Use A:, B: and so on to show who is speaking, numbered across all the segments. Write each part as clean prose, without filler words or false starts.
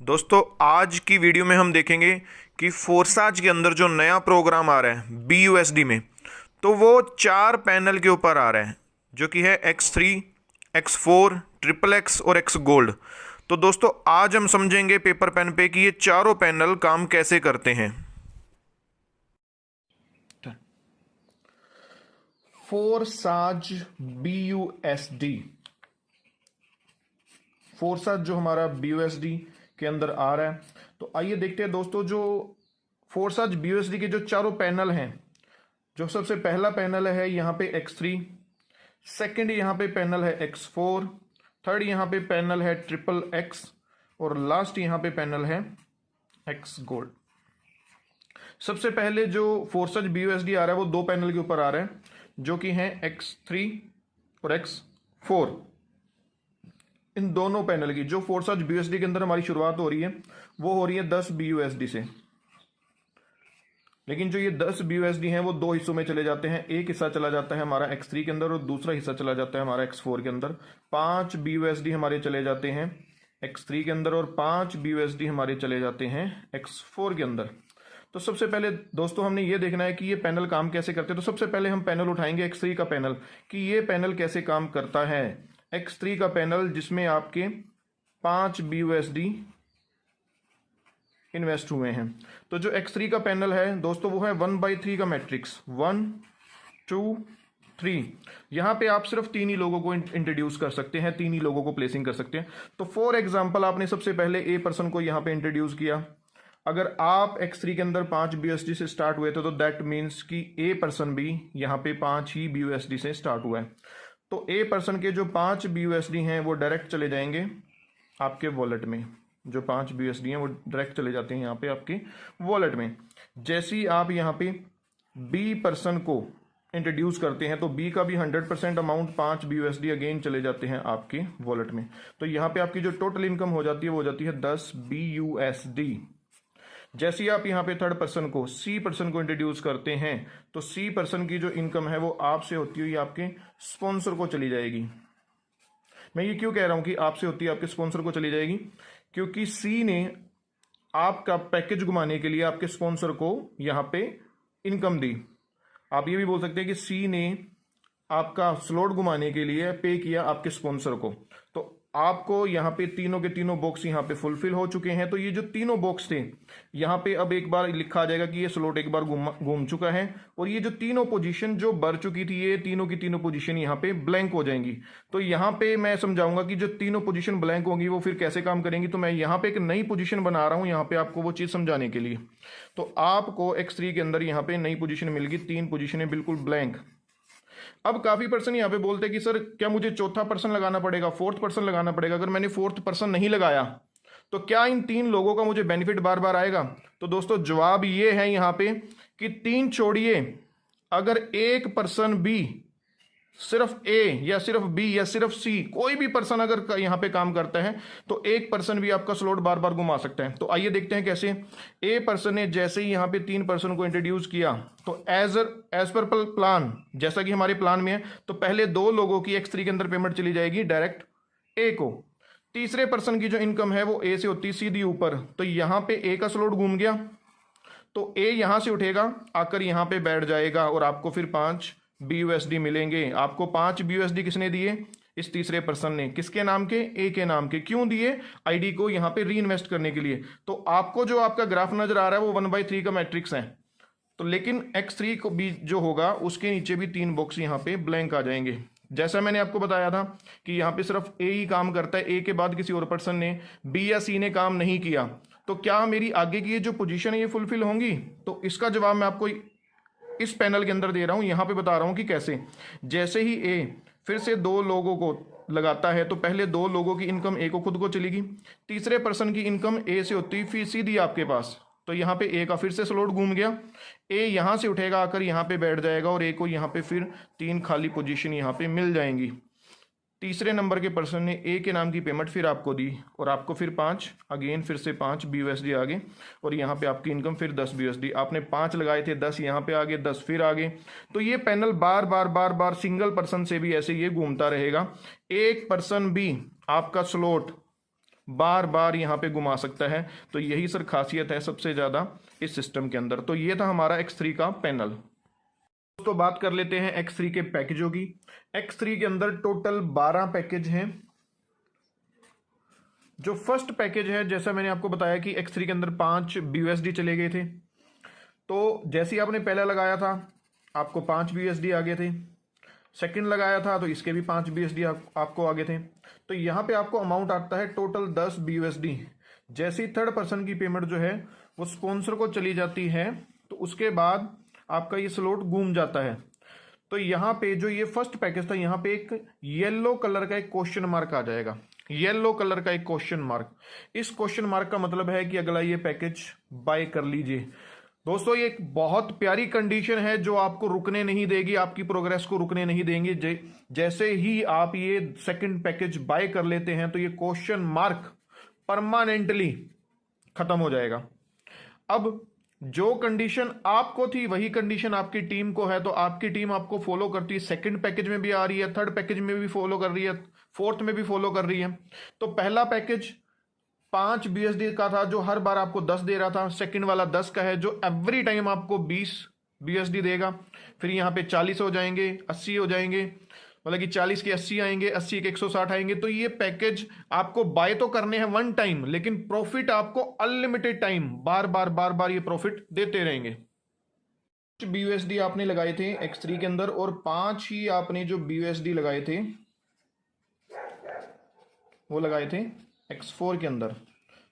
A: दोस्तों आज की वीडियो में हम देखेंगे कि फोर्साज के अंदर जो नया प्रोग्राम आ रहा है BUSD में, तो वो 4 पैनल के ऊपर आ रहा है जो कि है X3, X4, XXX और X गोल्ड। तो दोस्तों आज हम समझेंगे पेपर पेन पे कि ये चारों पैनल काम कैसे करते हैं। फोर्साज BUSD, फोर्साज जो हमारा BUSD के अंदर आ रहा है, तो आइए देखते हैं दोस्तों जो फोर्साज BUSD के जो चारों पैनल हैं। जो सबसे पहला पैनल है यहाँ पे X3, सेकंड यहाँ पे पैनल है X4, थर्ड यहाँ पे पैनल है XXX और लास्ट यहाँ पे पैनल है X गोल्ड। सबसे पहले जो फोर्साज BUSD आ रहा है वो दो पैनल के ऊपर आ रहा है जो कि हैं X3 और X4। इन दोनों पैनल की जो फोर्साज BUSD के अंदर हमारी शुरुआत हो रही है वो हो रही है 10 BUSD से। लेकिन जो ये 10 BUSD हैं वो दो हिस्सों में चले जाते हैं। एक हिस्सा चला जाता है हमारा X3 के अंदर और दूसरा हिस्सा चला जाता है हमारा X4 के अंदर। 5 BUSD हमारे चले जाते हैं X3 के अंदर और 5 BUSD हमारे चले जाते हैं X4 के अंदर। तो सबसे पहले दोस्तों हमने ये देखना है कि ये पैनल काम कैसे करते हैं। तो सबसे पहले हम पैनल उठाएंगे X3 का पैनल, कि ये पैनल कैसे काम करता है। X3 का पैनल जिसमें आपके 5 BUSD इन्वेस्ट हुए हैं। तो जो X3 का पैनल है दोस्तों वो है 1/3 का मैट्रिक्स, 1 2 3। यहां पे आप सिर्फ तीन ही लोगों को इंट्रोड्यूस कर सकते हैं, तीन ही लोगों को प्लेसिंग कर सकते हैं। तो फॉर एग्जांपल आपने सबसे पहले ए पर्सन को यहां पे इंट्रोड्यूस किया। अगर आप X3 के अंदर 5 BUSD से स्टार्ट हुए थे तो दैट मीन्स कि ए पर्सन भी यहाँ पे 5 ही BUSD से स्टार्ट हुआ है। तो ए पर्सन के जो 5 BUSD हैं वो डायरेक्ट चले जाएंगे आपके वॉलेट में। जो 5 BUSD हैं वो डायरेक्ट चले जाते हैं यहाँ पे आपके वॉलेट में। जैसे ही आप यहाँ पे बी पर्सन को इंट्रोड्यूस करते हैं तो बी का भी 100% अमाउंट 5 BUSD अगेन चले जाते हैं आपके वॉलेट में। तो यहाँ पे आपकी जो टोटल इनकम हो जाती है वो हो जाती है 10 BUSD। जैसे ही आप यहाँ पे थर्ड पर्सन को सी पर्सन को इंट्रोड्यूस करते हैं तो सी पर्सन की जो इनकम है वो आपसे होती हुई आपके स्पॉन्सर को चली जाएगी। मैं ये क्यों कह रहा हूं कि आपसे होती है आपके स्पॉन्सर को चली जाएगी, क्योंकि सी ने आपका पैकेज घुमाने के लिए आपके स्पॉन्सर को यहाँ पे इनकम दी। आप ये भी बोल सकते हैं कि सी ने आपका स्लॉट घुमाने के लिए पे किया आपके स्पॉन्सर को। तो आपको यहाँ पे तीनों के तीनों बॉक्स यहाँ पे फुलफिल हो चुके हैं। तो ये जो तीनों बॉक्स थे यहाँ पे अब एक बार लिखा आ जाएगा कि ये स्लॉट एक बार घूम चुका है और ये जो तीनों पोजीशन जो भर चुकी थी ये तीनों की तीनों पोजीशन यहाँ पे ब्लैंक हो जाएंगी। तो यहाँ पे मैं समझाऊंगा कि जो तीनों पोजीशन ब्लैंक होंगी वो फिर कैसे काम करेंगी। तो मैं यहाँ पे एक नई पोजीशन बना रहा हूँ यहाँ पे आपको वो चीज समझाने के लिए। तो आपको X3 के अंदर यहाँ पे नई पोजीशन मिल गई, 3 पोजीशनें बिल्कुल ब्लैंक। अब काफी पर्सन यहाँ पे बोलते हैं कि सर क्या मुझे चौथा पर्सन लगाना पड़ेगा, फोर्थ पर्सन लगाना पड़ेगा। अगर मैंने फोर्थ पर्सन नहीं लगाया तो क्या इन 3 लोगों का मुझे बेनिफिट बार बार आएगा? तो दोस्तों जवाब ये है यहाँ पे कि 3 छोड़िए, अगर एक पर्सन भी सिर्फ ए या सिर्फ बी या सिर्फ सी कोई भी पर्सन अगर यहाँ पे काम करता है तो एक पर्सन भी आपका स्लॉट बार बार घुमा सकता है। तो आइए देखते हैं कैसे। ए पर्सन ने जैसे ही यहाँ पे 3 पर्सन को इंट्रोड्यूस किया तो एज पर प्लान, जैसा कि हमारे प्लान में है, तो पहले 2 लोगों की X3 के अंदर पेमेंट चली जाएगी डायरेक्ट ए को। तीसरे पर्सन की जो इनकम है वो ए से होती है सीधी ऊपर। तो यहाँ पे ए का स्लॉट घूम गया तो ए यहां से उठेगा आकर यहाँ पे बैठ जाएगा और आपको फिर 5 BUSD मिलेंगे। आपको 5 BUSD किसने दिए? इस तीसरे पर्सन ने। किसके नाम के? ए के नाम के। क्यों दिए? आईडी को यहाँ पे री इन्वेस्ट करने के लिए। तो आपको जो आपका ग्राफ नजर आ रहा है वो 1/3 का मैट्रिक्स है। तो लेकिन X3 को भी जो होगा उसके नीचे भी 3 बॉक्स यहाँ पे ब्लैंक आ जाएंगे। जैसा मैंने आपको बताया था कि यहाँ पे सिर्फ ए ही काम करता है, ए के बाद किसी और पर्सन ने बी या सी ने काम नहीं किया। तो क्या मेरी आगे की ये जो पोजीशन है ये फुलफिल होंगी? तो इसका जवाब मैं आपको इस पैनल के अंदर दे रहा हूं, यहां पे बता रहा हूं कि कैसे। जैसे ही ए फिर से 2 लोगों को लगाता है तो पहले 2 लोगों की इनकम ए को खुद को चलेगी, तीसरे पर्सन की इनकम ए से होती फिर सीधी आपके पास। तो यहाँ पे ए का फिर से स्लॉट घूम गया, ए यहां से उठेगा आकर यहाँ पे बैठ जाएगा और ए को यहाँ पे फिर 3 खाली पोजीशन यहाँ पे मिल जाएंगी। तीसरे नंबर के पर्सन ने ए के नाम की पेमेंट फिर आपको दी और आपको फिर 5 अगेन फिर से 5 BUSD आ गए और यहाँ पे आपकी इनकम फिर 10 BUSD। आपने 5 लगाए थे, 10 यहाँ पे आ गए, 10 फिर आ गए। तो ये पैनल बार बार सिंगल पर्सन से भी ऐसे ये घूमता रहेगा। एक पर्सन भी आपका स्लॉट बार बार यहाँ पे घुमा सकता है। तो यही सर खासियत है सबसे ज़्यादा इस सिस्टम के अंदर। तो ये था हमारा X3 का पैनल। दोस्तों बात कर लेते हैं X3 के पैकेजों की। X3 के अंदर टोटल 12 पैकेज हैं। जो फर्स्ट पैकेज है, जैसा मैंने आपको बताया कि X3 के अंदर 5 BUSD चले गए थे। तो जैसे ही आपने पहला लगाया था आपको 5 BUSD आ गए थे, सेकंड लगाया था तो इसके भी 5 BUSD आपको आगे थे। तो यहाँ पे आपको अमाउंट आता है टोटल 10 BUSD। जैसे ही थर्ड पर्सन की पेमेंट जो है वो स्पॉन्सर को चली जाती है तो उसके बाद आपका ये स्लॉट घूम जाता है। तो यहाँ पे जो ये फर्स्ट पैकेज था, यहाँ पे एक येलो कलर का एक क्वेश्चन मार्क आ जाएगा। येलो कलर का एक क्वेश्चन मार्क, इस क्वेश्चन मार्क का मतलब है कि अगला ये पैकेज बाय कर लीजिए। दोस्तों ये एक बहुत प्यारी कंडीशन है जो आपको रुकने नहीं देगी, आपकी प्रोग्रेस को रुकने नहीं देंगे। जैसे ही आप ये सेकंड पैकेज बाय कर लेते हैं तो ये क्वेश्चन मार्क परमानेंटली खत्म हो जाएगा। अब जो कंडीशन आपको थी वही कंडीशन आपकी टीम को है, तो आपकी टीम आपको फॉलो करती है। सेकंड पैकेज में भी आ रही है, थर्ड पैकेज में भी फॉलो कर रही है, फोर्थ में भी फॉलो कर रही है। तो पहला पैकेज 5 BUSD का था जो हर बार आपको 10 दे रहा था। सेकंड वाला 10 का है जो एवरी टाइम आपको 20 BUSD देगा। फिर यहाँ पे 40 हो जाएंगे, 80 हो जाएंगे, मतलब कि 40 के 80 आएंगे, 80 के 160 आएंगे। तो ये पैकेज आपको बाय तो करने हैं वन टाइम, लेकिन प्रॉफिट आपको अनलिमिटेड टाइम बार बार ये प्रॉफिट देते रहेंगे। BUSD आपने लगाए थे X3 के अंदर और 5 ही आपने जो BUSD लगाए थे वो लगाए थे X4 के अंदर।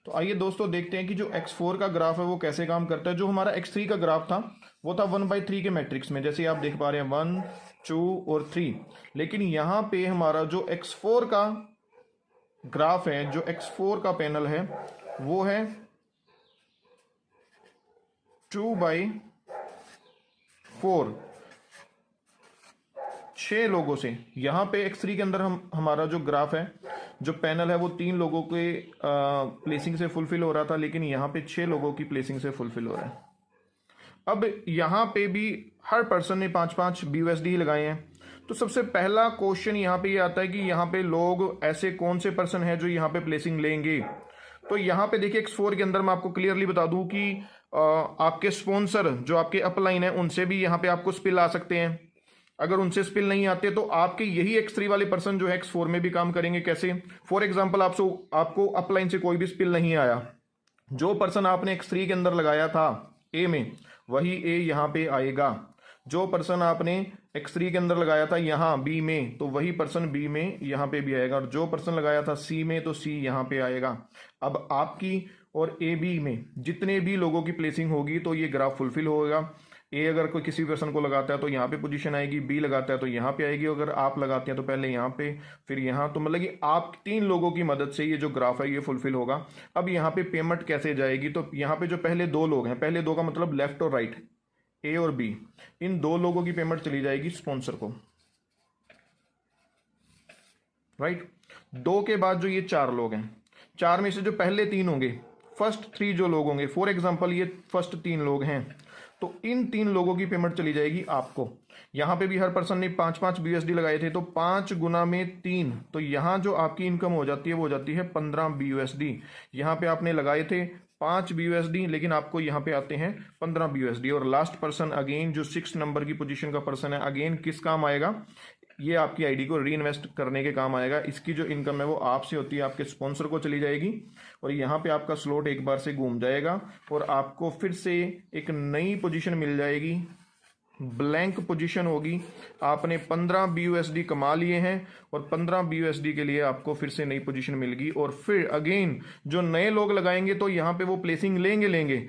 A: तो आइए दोस्तों देखते हैं कि जो X4 का ग्राफ है वो कैसे काम करता है। जो हमारा X3 का ग्राफ था वो था 1/3 के मैट्रिक्स में, जैसे आप देख पा रहे हैं 1, 2 और 3। लेकिन यहाँ पे हमारा जो X4 का ग्राफ है, जो X4 का पैनल है वो है 2/4, 6 लोगों से। यहाँ पे X3 के अंदर हमारा जो ग्राफ है, जो पैनल है वो 3 लोगों के प्लेसिंग से फुलफिल हो रहा था, लेकिन यहाँ पे 6 लोगों की प्लेसिंग से फुलफिल हो रहा है। अब यहाँ पे भी हर पर्सन ने 5-5 BUSD ही लगाए हैं। तो सबसे पहला क्वेश्चन यहाँ पे ये आता है कि यहाँ पे लोग ऐसे कौन से पर्सन हैं जो यहाँ पे प्लेसिंग लेंगे। तो यहाँ पे देखिए X4 के अंदर मैं आपको क्लियरली बता दूं कि आपके स्पॉन्सर जो आपके अपलाइन है उनसे भी यहाँ पे आपको स्पिल आ सकते हैं। अगर उनसे स्पिल नहीं आते तो आपके यही X3 वाले पर्सन जो है X4 में भी काम करेंगे। कैसे? फॉर एग्जाम्पल आपको अपलाइन से कोई भी स्पिल नहीं आया, जो पर्सन आपने X3 के अंदर लगाया था ए में वही ए यहाँ पे आएगा। जो पर्सन आपने X3 के अंदर लगाया था यहाँ बी में तो वही पर्सन बी में यहाँ पे भी आएगा, और जो पर्सन लगाया था सी में तो सी यहाँ पे आएगा। अब आपकी और ए बी में जितने भी लोगों की प्लेसिंग होगी तो ये ग्राफ फुलफिल होगा। ए अगर कोई किसी पर्सन को लगाता है तो यहाँ पे पोजीशन आएगी, बी लगाता है तो यहाँ पे आएगी, अगर आप लगाते हैं तो पहले यहाँ पे फिर यहाँ। तो मतलब कि आप 3 लोगों की मदद से ये जो ग्राफ है ये फुलफिल होगा। अब यहाँ पे पेमेंट कैसे जाएगी? तो यहाँ पे जो पहले 2 लोग हैं, पहले 2 का मतलब लेफ्ट और राइट, ए और बी, इन 2 लोगों की पेमेंट चली जाएगी स्पॉन्सर को, राइट। 2 के बाद जो ये 4 लोग हैं, 4 में से जो पहले 3 होंगे, फर्स्ट 3 जो लोग होंगे, फॉर एग्जाम्पल ये फर्स्ट 3 लोग हैं, तो इन 3 लोगों की पेमेंट चली जाएगी आपको। यहाँ पे भी हर पर्सन ने 5-5 BUSD लगाए थे तो 5 गुना में 3, तो यहाँ जो आपकी इनकम हो जाती है वो हो जाती है 15 BUSD। यहाँ पे आपने लगाए थे 5 BUSD लेकिन आपको यहाँ पे आते हैं 15 BUSD। और लास्ट पर्सन अगेन जो 6 नंबर की पोजीशन का पर्सन है, अगेन किस काम आएगा? ये आपकी आईडी को री इन्वेस्ट करने के काम आएगा। इसकी जो इनकम है वो आपसे होती है, आपके स्पॉन्सर को चली जाएगी और यहाँ पे आपका स्लॉट एक बार से घूम जाएगा और आपको फिर से एक नई पोजीशन मिल जाएगी, ब्लैंक पोजीशन होगी। आपने 15 BUSD कमा लिए हैं और 15 BUSD के लिए आपको फिर से नई पोजीशन मिलेगी। और फिर अगेन जो नए लोग लगाएंगे तो यहाँ पे वो प्लेसिंग लेंगे,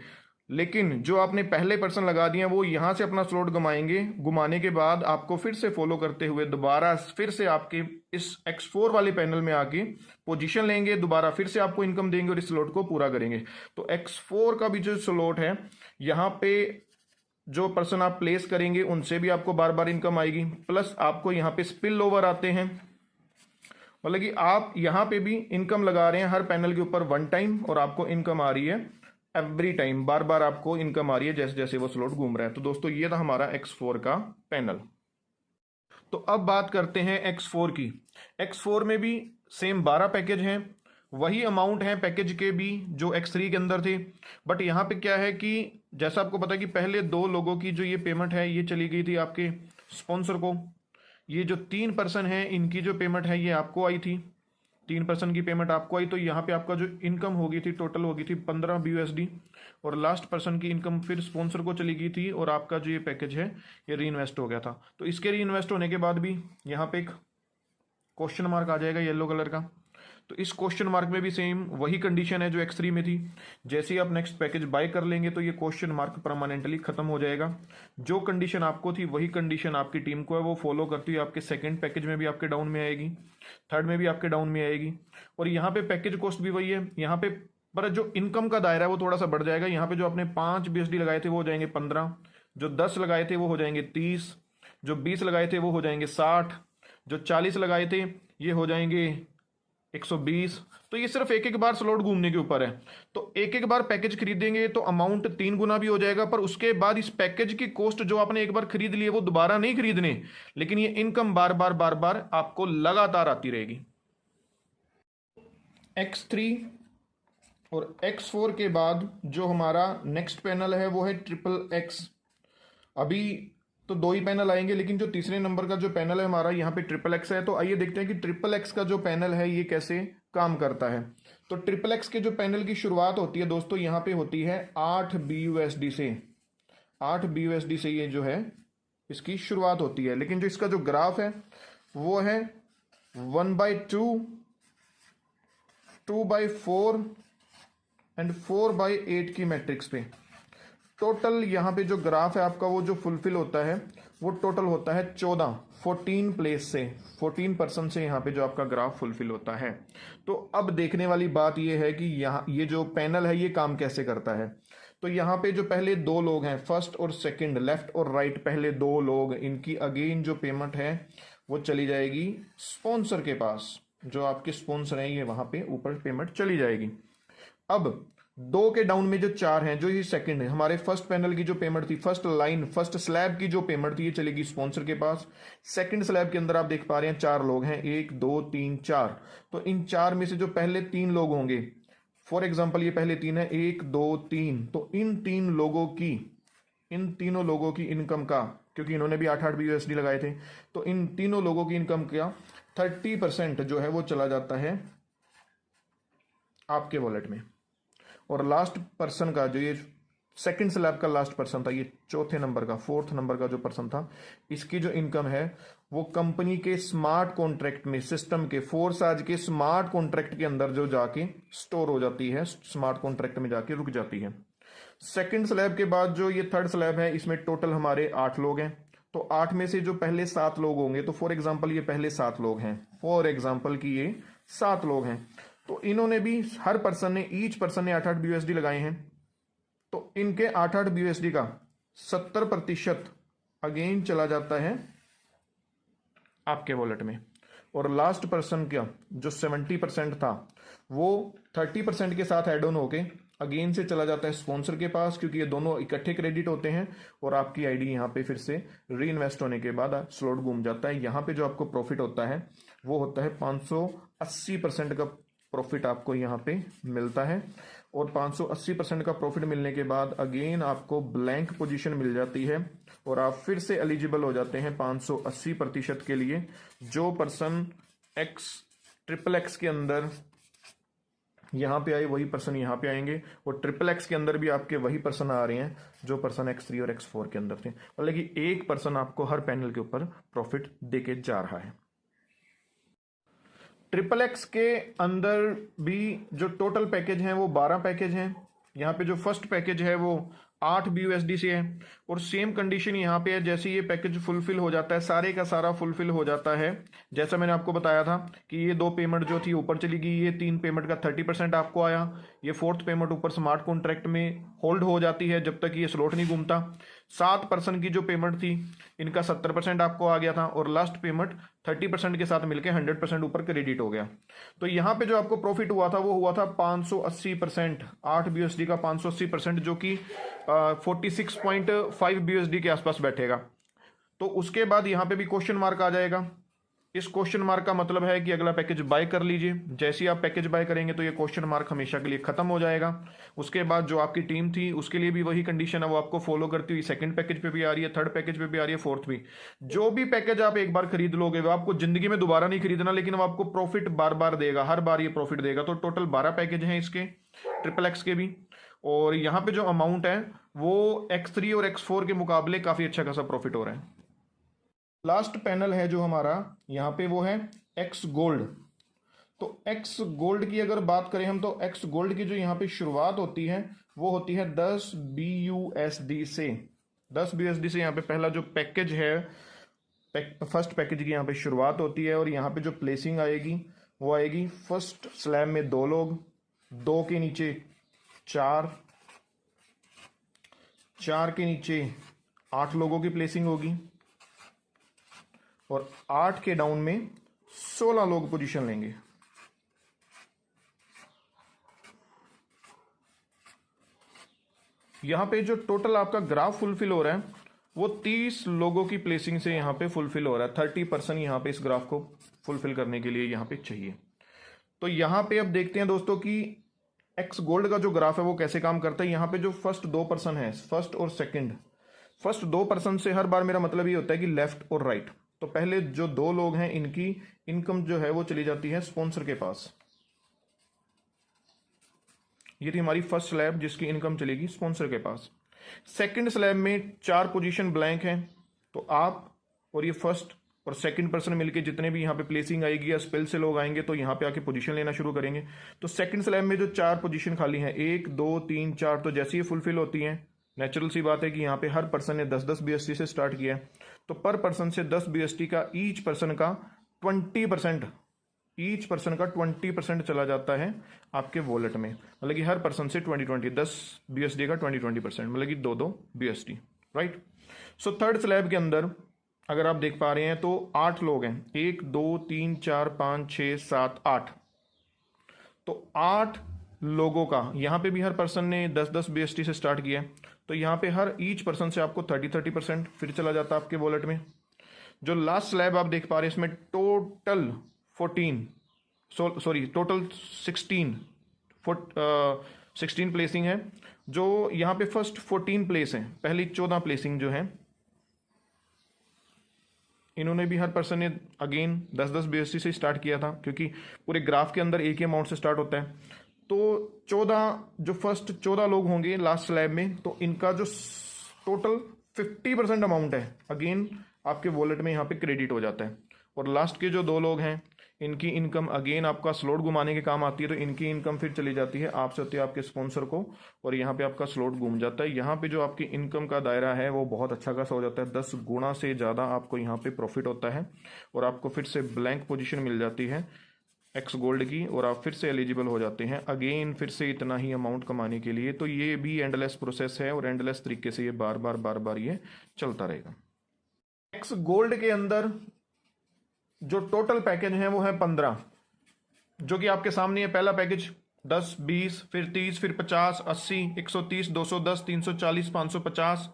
A: लेकिन जो आपने पहले पर्सन लगा दिए वो यहाँ से अपना स्लॉट घुमाएंगे। घुमाने के बाद आपको फिर से फॉलो करते हुए दोबारा फिर से आपके इस X4 वाले पैनल में आके पोजीशन लेंगे, दोबारा फिर से आपको इनकम देंगे और इस स्लॉट को पूरा करेंगे। तो X4 का भी जो स्लॉट है, यहाँ पे जो पर्सन आप प्लेस करेंगे उनसे भी आपको बार बार इनकम आएगी, प्लस आपको यहाँ पे स्पिल ओवर आते हैं। मतलब कि आप यहाँ पे भी इनकम लगा रहे हैं हर पैनल के ऊपर 1 टाइम और आपको इनकम आ रही है एवरी टाइम, बार बार आपको इनकम आ रही है जैसे जैसे वो स्लॉट घूम रहा है। तो दोस्तों ये था हमारा X4 का पैनल। तो अब बात करते हैं X4 की। X4 में भी सेम 12 पैकेज हैं। वही अमाउंट है पैकेज के भी जो X3 के अंदर थे, बट यहाँ पे क्या है कि जैसा आपको पता है कि पहले 2 लोगों की जो ये पेमेंट है ये चली गई थी आपके स्पॉन्सर को। ये जो 3 पर्सन है इनकी जो पेमेंट है ये आपको आई थी, 3 पर्सन की पेमेंट आपको आई। तो यहाँ पे आपका जो इनकम होगी थी टोटल होगी थी 15 BUSD, और लास्ट पर्सन की इनकम फिर स्पॉन्सर को चली गई थी, और आपका जो ये पैकेज है ये री इन्वेस्ट हो गया था। तो इसके री इन्वेस्ट होने के बाद भी यहाँ पे एक क्वेश्चन मार्क आ जाएगा येलो कलर का। तो इस क्वेश्चन मार्क में भी सेम वही कंडीशन है जो X3 में थी। जैसे ही आप नेक्स्ट पैकेज बाय कर लेंगे तो ये क्वेश्चन मार्क परमानेंटली खत्म हो जाएगा। जो कंडीशन आपको थी वही कंडीशन आपकी टीम को है वो फॉलो करती हुई आपके सेकंड पैकेज में भी आपके डाउन में आएगी, थर्ड में भी आपके डाउन में आएगी, और यहाँ पे पैकेज कॉस्ट भी वही है। यहाँ पे पर जो इनकम का दायरा है वो थोड़ा सा बढ़ जाएगा। यहाँ पे जो आपने 5 BUSD लगाए थे वो हो जाएंगे 15, जो 10 लगाए थे वो हो जाएंगे 30, जो 20 लगाए थे वो हो जाएंगे 60, जो 40 लगाए थे ये हो जाएंगे 120। तो ये सिर्फ एक एक बार स्लॉट घूमने के ऊपर है। तो एक एक बार पैकेज खरीदेंगे तो अमाउंट 3 गुना भी हो जाएगा, पर उसके बाद इस पैकेज की कॉस्ट जो आपने एक बार खरीद ली है वो दोबारा नहीं खरीदने, लेकिन ये इनकम बार बार आपको लगातार आती रहेगी। X3 और X4 के बाद जो हमारा नेक्स्ट पैनल है वो है XXX। अभी तो 2 ही पैनल आएंगे, लेकिन जो तीसरे नंबर का जो पैनल है हमारा यहाँ पे XXX है। तो आइए देखते हैं कि XXX का जो पैनल है ये कैसे काम करता है। तो XXX के जो पैनल की शुरुआत होती है दोस्तों यहाँ पे होती है 8 BUSD से। 8 BUSD से ये जो है इसकी शुरुआत होती है, लेकिन जो इसका जो ग्राफ है वो है 1/2, 2/4 एंड 4/8 की मैट्रिक्स पे। टोटल यहाँ पे जो ग्राफ है आपका वो जो फुलफिल होता है वो टोटल होता है 14 प्लेस से, 14% से यहाँ पे जो आपका ग्राफ फुलफिल होता है। तो अब देखने वाली बात ये है कि यहाँ ये जो पैनल है ये काम कैसे करता है। तो यहाँ पे जो पहले 2 लोग हैं, फर्स्ट और सेकंड, लेफ्ट और राइट, पहले 2 लोग, इनकी अगेन जो पेमेंट है वो चली जाएगी स्पॉन्सर के पास। जो आपके स्पॉन्सर हैं ये वहां पे ऊपर पेमेंट चली जाएगी। अब 2 के डाउन में जो 4 हैं, जो ये सेकंड है, हमारे फर्स्ट पैनल की जो पेमेंट थी, फर्स्ट लाइन, फर्स्ट स्लैब की जो पेमेंट थी ये चलेगी स्पॉन्सर के पास। सेकंड स्लैब के अंदर आप देख पा रहे हैं 4 लोग हैं, 1 2 3 4। तो इन 4 में से जो पहले 3 लोग होंगे, फॉर एग्जाम्पल ये पहले 3 है, 1 2 3, तो इन तीनों लोगों की इनकम का, क्योंकि इन्होंने भी 8 BUSD लगाए थे, तो इन तीनों लोगों की इनकम का 30% जो है वो चला जाता है आपके वॉलेट में। और लास्ट पर्सन का, जो ये सेकंड स्लैब का लास्ट पर्सन था, ये चौथे नंबर का, 4th नंबर का जो पर्सन था, इसकी जो इनकम है वो कंपनी के स्मार्ट कॉन्ट्रैक्ट में, सिस्टम के फोरसाज के स्मार्ट कॉन्ट्रैक्ट के अंदर जो जाके स्टोर हो जाती है, स्मार्ट कॉन्ट्रैक्ट में जाके रुक जाती है। सेकंड स्लैब के बाद जो ये थर्ड स्लैब है, इसमें टोटल हमारे 8 लोग हैं। तो 8 में से जो पहले 7 लोग होंगे, तो फॉर एग्जाम्पल ये पहले 7 लोग हैं, फॉर एग्जाम्पल की ये 7 लोग हैं, तो इन्होंने भी, हर पर्सन ने, ईच पर्सन ने 8 BUSD लगाए हैं। तो इनके 8 BUSD का 70% अगेन चला जाता है आपके वॉलेट में। और लास्ट पर्सन का जो 70% था वो 30% के साथ एड ऑन होके अगेन से चला जाता है स्पॉन्सर के पास, क्योंकि ये दोनों इकट्ठे क्रेडिट होते हैं और आपकी आईडी यहाँ पे फिर से री इन्वेस्ट होने के बाद स्लॉट घूम जाता है। यहाँ पे जो आपको प्रॉफिट होता है वो होता है 580% का प्रॉफिट आपको यहाँ पे मिलता है। और 580% का प्रॉफिट मिलने के बाद अगेन आपको ब्लैंक पोजीशन मिल जाती है और आप फिर से एलिजिबल हो जाते हैं 580% के लिए। जो पर्सन XXX के अंदर यहाँ पे आए वही पर्सन यहाँ पे आएंगे, और XXX के अंदर भी आपके वही पर्सन आ रहे हैं जो पर्सन X3 और X4 के अंदर थे। मतलब कि एक पर्सन आपको हर पैनल के ऊपर प्रॉफिट देके जा रहा है। XXX के अंदर भी जो टोटल पैकेज हैं वो 12 पैकेज हैं। यहाँ पे जो फर्स्ट पैकेज है वो 8 BUSD से है, और सेम कंडीशन यहाँ पे है। जैसे ये पैकेज फुलफिल हो जाता है, सारे का सारा फुलफिल हो जाता है, जैसा मैंने आपको बताया था कि ये 2 पेमेंट जो थी ऊपर चली गई, ये 3 पेमेंट का 30% आपको आया, ये 4th पेमेंट ऊपर स्मार्ट कॉन्ट्रैक्ट में होल्ड हो जाती है जब तक ये स्लॉट नहीं घूमता। 7 पर्सन की जो पेमेंट थी इनका 70% आपको आ गया था, और लास्ट पेमेंट 30% के साथ मिलकर 100% ऊपर क्रेडिट हो गया। तो यहाँ पे जो आपको प्रॉफिट हुआ था वो हुआ था 580%, 8 BUSD का 580%, जो कि 46.5 BUSD के आसपास बैठेगा। तो उसके बाद यहाँ पे भी क्वेश्चन मार्क आ जाएगा इस क्वेश्चन मार्क का मतलब है कि अगला पैकेज बाय कर लीजिए। जैसे ही आप पैकेज बाय करेंगे तो ये क्वेश्चन मार्क हमेशा के लिए खत्म हो जाएगा। उसके बाद जो आपकी टीम थी उसके लिए भी वही कंडीशन है, वो आपको फॉलो करती हुई सेकंड पैकेज पे भी आ रही है, थर्ड पैकेज पे भी आ रही है, फोर्थ भी। जो भी पैकेज आप एक बार खरीद लोगे वो आपको जिंदगी में दोबारा नहीं खरीदना, लेकिन वो आपको प्रॉफिट बार बार देगा, हर बार ये प्रॉफिट देगा। तो टोटल 12 पैकेज हैं इसके, XXX के भी। और यहाँ पे जो अमाउंट है वो X3 और X4 के मुकाबले काफी अच्छा खासा प्रॉफिट हो रहा है। लास्ट पैनल है जो हमारा यहाँ पे वो है X गोल्ड। तो X गोल्ड की अगर बात करें हम, तो X गोल्ड की जो यहाँ पे शुरुआत होती है वो होती है 10 BUSD से। 10 BUSD से यहाँ पे पहला जो पैकेज है, फर्स्ट पैकेज की यहाँ पे शुरुआत होती है। और यहाँ पे जो प्लेसिंग आएगी वो आएगी फर्स्ट स्लैब में 2 लोग, 2 के नीचे 4, 4 के नीचे 8 लोगों की प्लेसिंग होगी, और 8 के डाउन में 16 लोग पोजीशन लेंगे। यहां पे जो टोटल आपका ग्राफ फुलफिल हो रहा है वो 30 लोगों की प्लेसिंग से यहां पे फुलफिल हो रहा है। 30% यहां पे इस ग्राफ को फुलफिल करने के लिए यहां पे चाहिए। तो यहां पे अब देखते हैं दोस्तों कि एक्स गोल्ड का जो ग्राफ है वो कैसे काम करता है। यहां पे जो फर्स्ट 2% है, फर्स्ट और सेकंड, फर्स्ट 2% से हर बार मेरा मतलब ये होता है कि लेफ्ट और राइट। तो पहले जो 2 लोग हैं इनकी इनकम जो है वो चली जाती है स्पॉन्सर के पास। ये थी हमारी फर्स्ट स्लैब जिसकी इनकम चलेगी स्पॉन्सर के पास। सेकंड स्लैब में 4 पोजीशन ब्लैंक हैं, तो आप और ये फर्स्ट और सेकंड पर्सन मिलके जितने भी यहाँ पे प्लेसिंग आएगी या स्पेल से लोग आएंगे तो यहाँ पे आके पोजीशन लेना शुरू करेंगे। तो सेकंड स्लैब में जो 4 पोजीशन खाली हैं, 1 2 3 4, तो जैसे ही फुलफिल होती हैं, नेचुरल सी बात है कि यहाँ पे हर पर्सन ने 10-10 BST से स्टार्ट किया है, तो पर पर्सन से 10 BST का ईच पर्सन का 20% चला जाता है आपके वॉलेट में। मतलब कि हर पर्सन से 10 BSD का 20%, मतलब कि 2 BST, right. So third slab के अंदर अगर आप देख पा रहे हैं तो 8 लोग हैं, 1 2 3 4 5 6 7 8। तो 8 लोगों का यहाँ पे भी हर पर्सन ने 10-10 BST से स्टार्ट किया है, तो यहाँ पे हर ईच पर्सन से आपको 30% फिर चला जाता है आपके वॉलेट में। जो लास्ट स्लैब आप देख पा रहे हैं इसमें टोटल 16 प्लेसिंग है। जो यहाँ पे फर्स्ट 14 प्लेस है, पहली 14 प्लेसिंग जो है इन्होंने भी हर पर्सन ने अगेन 10-10 BST से स्टार्ट किया था, क्योंकि पूरे ग्राफ के अंदर एक ही अमाउंट से स्टार्ट होता है। तो 14 जो फर्स्ट 14 लोग होंगे लास्ट स्लैब में, तो इनका जो टोटल 50% अमाउंट है अगेन आपके वॉलेट में यहाँ पे क्रेडिट हो जाता है। और लास्ट के जो 2 लोग हैं इनकी इनकम अगेन आपका स्लॉट घुमाने के काम आती है, तो इनकी इनकम फिर चली जाती है आपसे होती है आपके स्पॉन्सर को, और यहाँ पे आपका स्लॉट घूम जाता है। यहाँ पे जो आपकी इनकम का दायरा है वो बहुत अच्छा खासा हो जाता है, 10 गुना से ज़्यादा आपको यहाँ पे प्रॉफिट होता है, और आपको फिर से ब्लैंक पोजीशन मिल जाती है एक्स गोल्ड की, और आप फिर से एलिजिबल हो जाते हैं अगेन फिर से इतना ही अमाउंट कमाने के लिए। तो ये भी एंडलेस प्रोसेस है, और एंडलेस तरीके से ये बार बार ये चलता रहेगा। एक्स गोल्ड के अंदर जो टोटल पैकेज है वो है 15, जो कि आपके सामने है। पहला पैकेज 10 20 फिर 30 फिर 50 80 130 210 340 550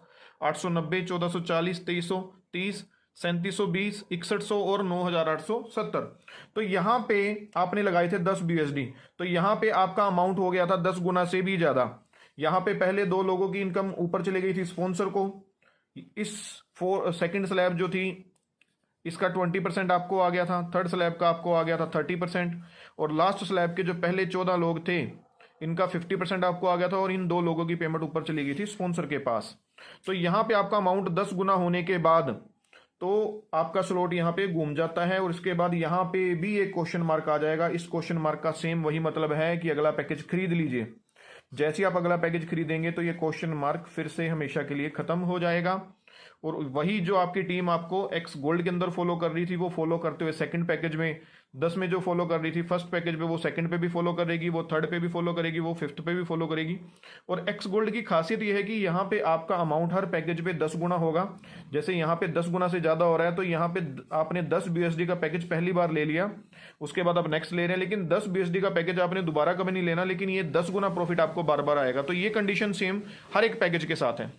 A: 890 1440 2330 3720 6100 और 9870। तो यहां पे आपने लगाए थे 10 BSD, तो यहां पे आपका अमाउंट हो गया था 10 गुना से भी ज्यादा। यहां पे पहले 2 लोगों की इनकम ऊपर चली गई थी स्पॉन्सर को। इस सेकंड स्लैब जो थी इसका 20% आपको आ गया था, थर्ड स्लैब का आपको आ गया था 30%, और लास्ट स्लैब के जो पहले 14 लोग थे इनका 50% आपको आ गया था, और इन 2 लोगों की पेमेंट ऊपर चली गई थी स्पॉन्सर के पास। तो यहां पे आपका अमाउंट 10 गुना होने के बाद तो आपका स्लॉट यहां पे घूम जाता है, और इसके बाद यहां पे भी एक क्वेश्चन मार्क आ जाएगा। इस क्वेश्चन मार्क का सेम वही मतलब है कि अगला पैकेज खरीद लीजिए। जैसे ही आप अगला पैकेज खरीदेंगे तो ये क्वेश्चन मार्क फिर से हमेशा के लिए खत्म हो जाएगा, और वही जो आपकी टीम आपको एक्स गोल्ड के अंदर फॉलो कर रही थी वो फॉलो करते हुए सेकंड पैकेज में 10 में जो फॉलो कर रही थी फर्स्ट पैकेज पे, वो सेकंड पे भी फॉलो करेगी, वो थर्ड पे भी फॉलो करेगी, वो फिफ्थ पे भी फॉलो करेगी। और एक्स गोल्ड की खासियत ये है कि यहाँ पे आपका अमाउंट हर पैकेज पे 10 गुना होगा। जैसे यहाँ पे 10 गुना से ज्यादा हो रहा है, तो यहाँ पे आपने 10 BSD का पैकेज पहली बार ले लिया, उसके बाद आप नेक्स्ट ले रहे हैं, लेकिन 10 BSD का पैकेज आपने दोबारा कभी नहीं लेना, लेकिन ये 10 गुना प्रॉफिट आपको बार बार आएगा। तो ये कंडीशन सेम हर एक पैकेज के साथ है।